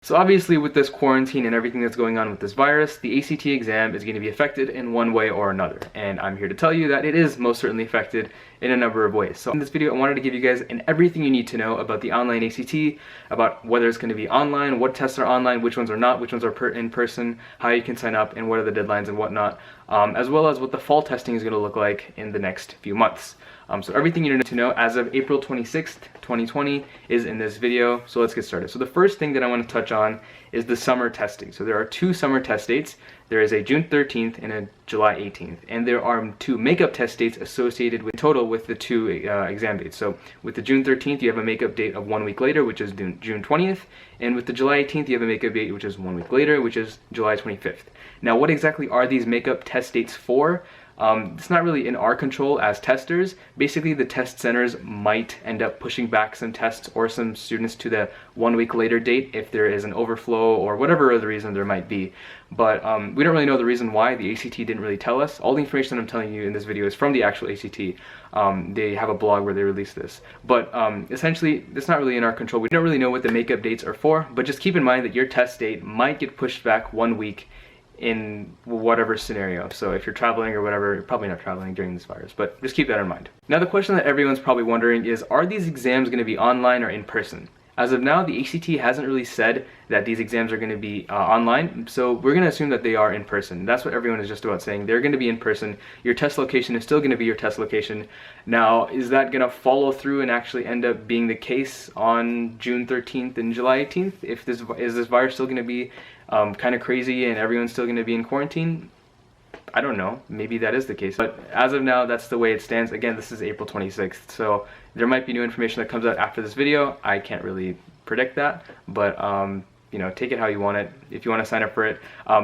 So obviously with this quarantine and everything that's going on with this virus, the ACT exam is going to be affected in one way or another. And I'm here to tell you that it is most certainly affected in a number of ways. So in this video, I wanted to give you guys everything you need to know about the online ACT, about whether it's going to be online, what tests are online, which ones are not, which ones are in person, how you can sign up, and what are the deadlines and whatnot, as well as what the fall testing is going to look like in the next few months. So everything you need to know as of April 26th, 2020 is in this video. So let's get started. So the first thing that I want to touch on is the summer testing. So there are two summer test dates. There is a June 13th and a July 18th. And there are two makeup test dates associated with total with the two exam dates. So with the June 13th, you have a makeup date of 1 week later, which is June 20th. And with the July 18th, you have a makeup date, which is 1 week later, which is July 25th. Now, what exactly are these makeup test dates for? It's not really in our control as testers. Basically, the test centers might end up pushing back some tests or some students to the 1 week later date if there is an overflow or whatever other reason there might be. But we don't really know the reason why. The ACT didn't really tell us. All the information that I'm telling you in this video is from the actual ACT. They have a blog where they release this. But essentially, it's not really in our control. We don't really know what the makeup dates are for, but just keep in mind that your test date might get pushed back 1 week in whatever scenario. So if you're traveling or whatever, you're probably not traveling during this virus, but just keep that in mind. Now the question that everyone's probably wondering is, are these exams going to be online or in person? As of now, the ACT hasn't really said that these exams are going to be online, so we're going to assume that they are in person. That's what everyone is just about saying. They're going to be in person. Your test location is still going to be your test location. Now, is that going to follow through and actually end up being the case on June 13th and July 18th? Is this virus still going to be kind of crazy and everyone's still going to be in quarantine? I don't know, maybe that is the case, but as of now, that's the way it stands. Again, this is April 26th, so there might be new information that comes out after this video. I can't really predict that, but you know, take it how you want it, if you want to sign up for it.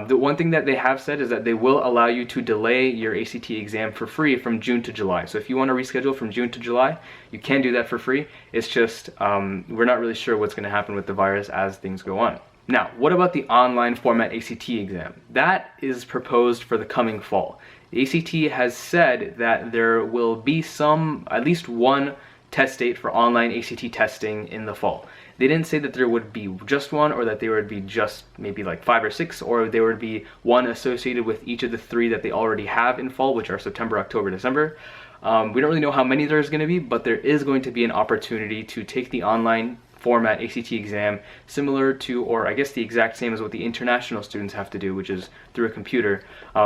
The one thing that they have said is that they will allow you to delay your ACT exam for free from June to July. So if you want to reschedule from June to July, you can do that for free. It's just, we're not really sure what's going to happen with the virus as things go on. Now, what about the online format ACT exam? That is proposed for the coming fall. The ACT has said that there will be at least one test date for online ACT testing in the fall. They didn't say that there would be just one, or that there would be just maybe like 5 or 6, or there would be one associated with each of the 3 that they already have in fall, which are September, October, December. We don't really know how many there's going to be, but there is going to be an opportunity to take the online format ACT exam similar to, or I guess the exact same as what the international students have to do, which is through a computer.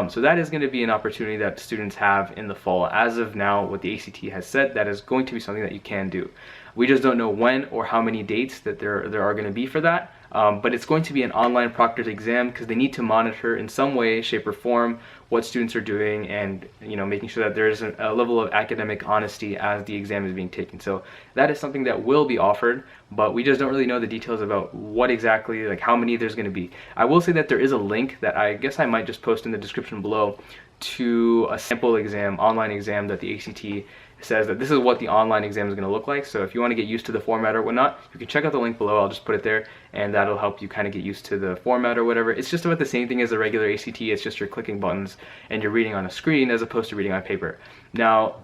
So that is going to be an opportunity that students have in the fall. As of now, what the ACT has said, that is going to be something that you can do. We just don't know when or how many dates that there are going to be for that. But it's going to be an online proctored exam because they need to monitor in some way, shape, or form what students are doing, and making sure that there is a level of academic honesty as the exam is being taken. So that is something that will be offered, but we just don't really know the details about what exactly, like how many there's going to be. I will say that there is a link that I guess I might just post in the description below to a sample exam, online exam, that the ACT says that this is what the online exam is going to look like. So if you want to get used to the format or whatnot, you can check out the link below. I'll just put it there, and that'll help you kind of get used to the format or whatever. It's just about the same thing as a regular ACT. It's just you're clicking buttons and you're reading on a screen as opposed to reading on paper. Now,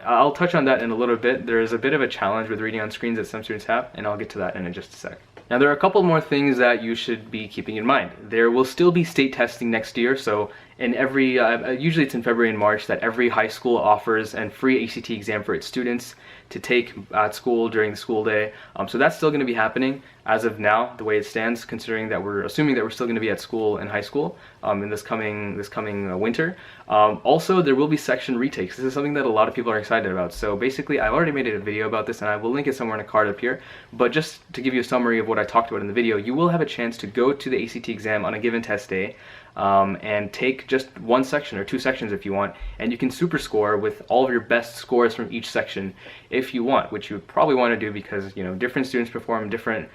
I'll touch on that in a little bit. There is a bit of a challenge with reading on screens that some students have, and I'll get to that in just a sec. Now, there are a couple more things that you should be keeping in mind. There will still be state testing next year, so in every, usually it's in February and March, that every high school offers a free ACT exam for its students to take at school during the school day. So that's still going to be happening as of now, the way it stands, considering that we're assuming that we're still going to be at school in high school in this coming winter. Also, there will be section retakes. This is something that a lot of people are excited about. So basically, I've already made a video about this, and I will link it somewhere in a card up here. But just to give you a summary of what I talked about in the video, you will have a chance to go to the ACT exam on a given test day and take just one section or 2 sections if you want, and you can super score with all of your best scores from each section if you want, which you would probably want to do because different students perform different.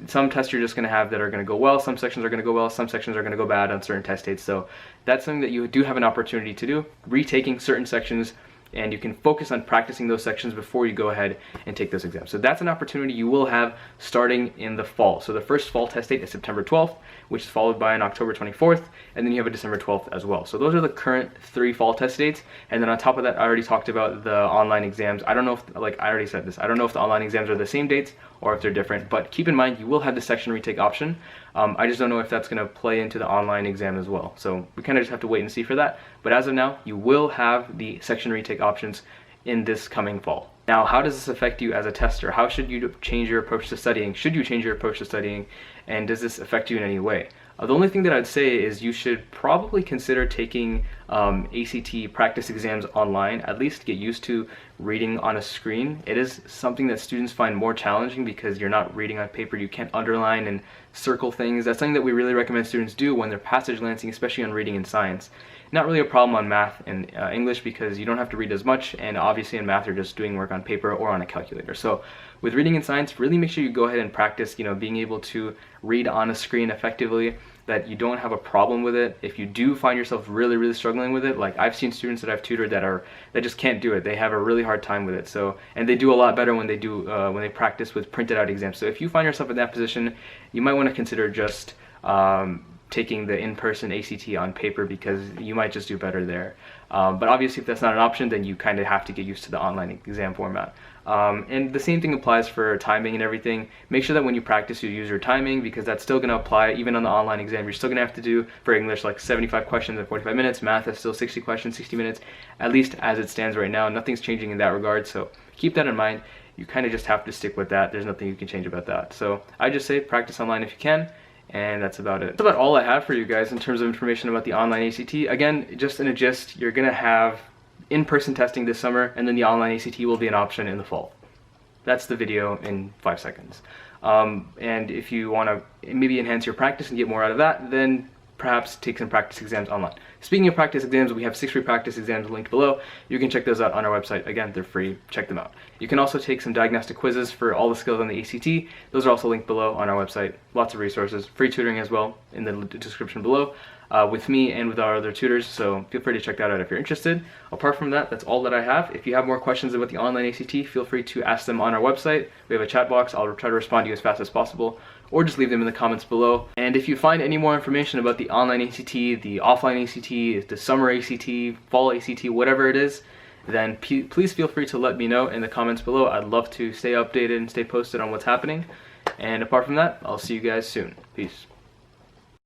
Some tests you're just going to have that are going to go well, some sections are going to go well, some sections are going to go bad on certain test dates. So that's something that you do have an opportunity to do, retaking certain sections, and you can focus on practicing those sections before you go ahead and take those exams. So that's an opportunity you will have starting in the fall. So the first fall test date is September 12th, which is followed by an October 24th, and then you have a December 12th as well. So those are the current 3 fall test dates. And then on top of that, I already talked about the online exams. I don't know if, I already said this, I don't know if the online exams are the same dates or if they're different. But keep in mind, you will have the section retake option. I just don't know if that's going to play into the online exam as well. So we kind of just have to wait and see for that. But as of now, you will have the section retake options in this coming fall. Now, how does this affect you as a tester? How should you change your approach to studying? Should you change your approach to studying? And does this affect you in any way? The only thing that I'd say is you should probably consider taking ACT practice exams online, at least get used to reading on a screen. It is something that students find more challenging because you're not reading on paper. You can't underline and circle things. That's something that we really recommend students do when they're passage lancing, especially on reading and science. Not really a problem on math and English because you don't have to read as much, and obviously in math you're just doing work on paper or on a calculator. So with reading and science, really make sure you go ahead and practice, being able to read on a screen effectively, that you don't have a problem with it. If you do find yourself really struggling with it, like I've seen students that I've tutored that just can't do it. They have a really hard time with it. So, and they do a lot better when they practice with printed out exams. So if you find yourself in that position, you might want to consider just taking the in-person ACT on paper, because you might just do better there. But obviously if that's not an option, then you kind of have to get used to the online exam format. And the same thing applies for timing and everything. Make sure that when you practice you use your timing, because that's still going to apply even on the online exam. You're still going to have to do, for English, like 75 questions in 45 minutes. Math is still 60 questions, 60 minutes, at least as it stands right now. Nothing's changing in that regard, so keep that in mind. You kind of just have to stick with that. There's nothing you can change about that. So I just say practice online if you can. And that's about it. That's about all I have for you guys in terms of information about the online ACT. Again, just in a gist, you're going to have in-person testing this summer, and then the online ACT will be an option in the fall. That's the video in 5 seconds. And if you want to maybe enhance your practice and get more out of that, then perhaps take some practice exams online. Speaking of practice exams, we have 6 free practice exams linked below. You can check those out on our website. Again, they're free. Check them out. You can also take some diagnostic quizzes for all the skills on the ACT. Those are also linked below on our website. Lots of resources. Free tutoring as well in the description below with me and with our other tutors, so feel free to check that out if you're interested. Apart from that, that's all that I have. If you have more questions about the online ACT, feel free to ask them on our website. We have a chat box. I'll try to respond to you as fast as possible, or just leave them in the comments below. And if you find any more information about the online ACT, the offline ACT, the summer ACT, fall ACT, whatever it is, then please feel free to let me know in the comments below. I'd love to stay updated and stay posted on what's happening. And apart from that, I'll see you guys soon. Peace.